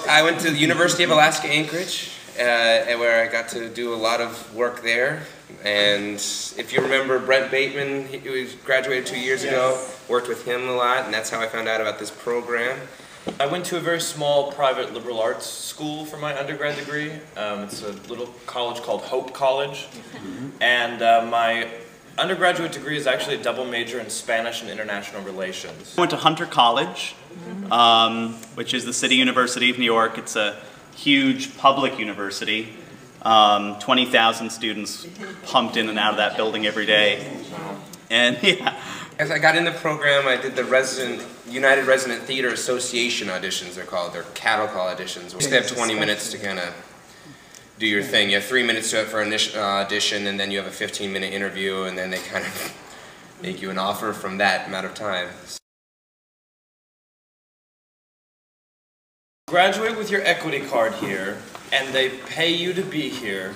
I went to the University of Alaska Anchorage, where I got to do a lot of work there. And if you remember Brent Bateman, he graduated 2 years ago, worked with him a lot, and that's how I found out about this program. I went to a very small private liberal arts school for my undergrad degree. It's a little college called Hope College. And my undergraduate degree is actually a double major in Spanish and International Relations. I went to Hunter College, which is the City University of New York. It's a huge public university. 20,000 students pumped in and out of that building every day. And yeah. As I got in the program, I did the United Resident Theater Association auditions, they're called. They're cattle call auditions. You have 20 minutes to kind of do your thing. You have 3 minutes to it for an audition, and then you have a 15-minute interview, and then they kind of make you an offer from that amount of time. Graduate with your equity card here, and they pay you to be here,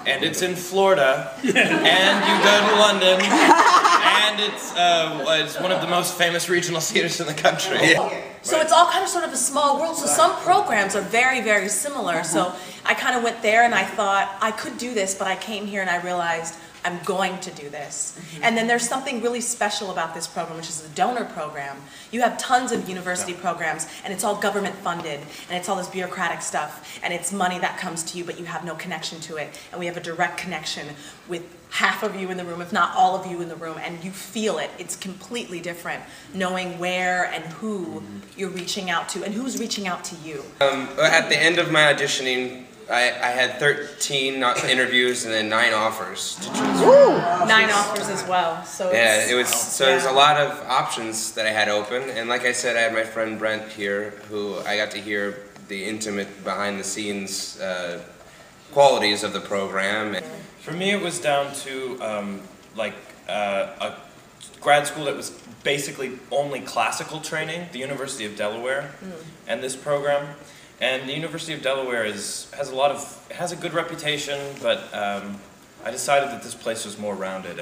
and it's in Florida, and you go to London, and it's one of the most famous regional theaters in the country. Yeah. So it's all kind of sort of a small world, so some programs are very, very similar. So I kind of went there and I thought, I could do this, but I came here and I realized I'm going to do this. And then there's something really special about this program, which is the donor program. You have tons of university programs, and it's all government funded, and it's all this bureaucratic stuff, and it's money that comes to you, but you have no connection to it. And we have a direct connection with half of you in the room, if not all of you in the room, and you feel it. It's completely different, knowing where and who you're reaching out to, and who's reaching out to you. At the end of my auditioning, I had 13 interviews and then 9 offers to choose from. 9 offers as well. So yeah, there's a lot of options that I had open, and like I said, I had my friend Brent here, who I got to hear the intimate, behind-the-scenes qualities of the program. For me, it was down to a grad school that was basically only classical training, the University of Delaware, and this program. And the University of Delaware has a good reputation, but I decided that this place was more rounded.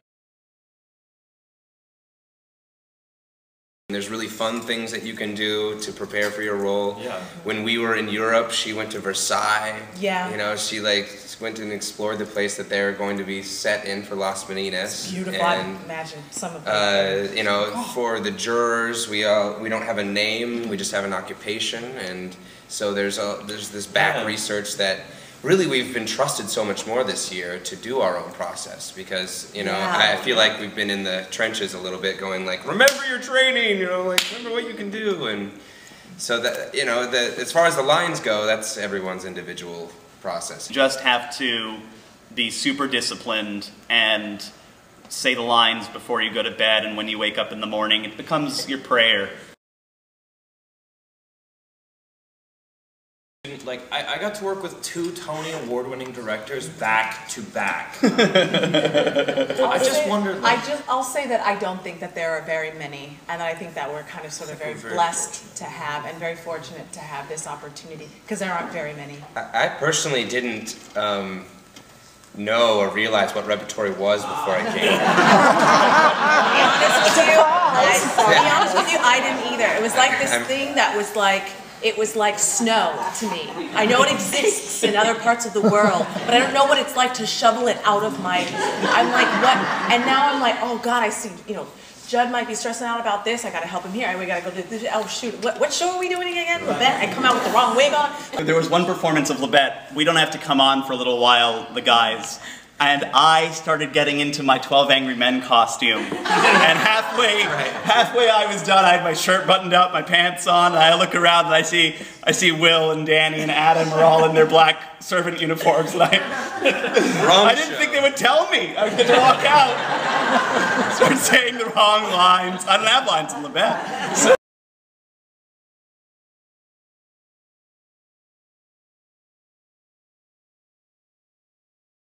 There's really fun things that you can do to prepare for your role. Yeah. When we were in Europe, she went to Versailles. Yeah. You know, she went and explored the place that they're going to be set in for Las Meninas. It's beautiful. And, I imagine some of them. you know, for the jurors, we don't have a name, we just have an occupation, and so there's this back research that really we've been trusted so much more this year to do our own process, because, you know, I feel like we've been in the trenches a little bit going like, remember your training, you know, like, remember what you can do. And so that, you know, as far as the lines go, that's everyone's individual process. You just have to be super disciplined and say the lines before you go to bed, and when you wake up in the morning, it becomes your prayer. Like, I got to work with 2 Tony Award-winning directors back to back. I just wondered. Like, I'll say that I don't think that there are very many, and I think that we're kind of sort of very blessed to have, and very fortunate to have this opportunity, because there aren't very many. I personally didn't know or realize what repertory was before I came. To be honest with you, I didn't either. It was like this thing that was like, it was like snow to me. I know it exists in other parts of the world, but I don't know what it's like to shovel it out of my, I'm like, what? And now I'm like, oh God, I see, you know, Judd might be stressing out about this, I gotta help him here, we gotta go do this, oh shoot, what show are we doing again? Labette, I come out with the wrong wig on. There was one performance of Labette, we don't have to come on for a little while, the guys, and I started getting into my 12 Angry Men costume. And halfway I was done, I had my shirt buttoned up, my pants on, and I look around and I see Will and Danny and Adam are all in their black servant uniforms, and I didn't think they would tell me. I was going to walk out, start saying the wrong lines. I don't have lines in Labette. So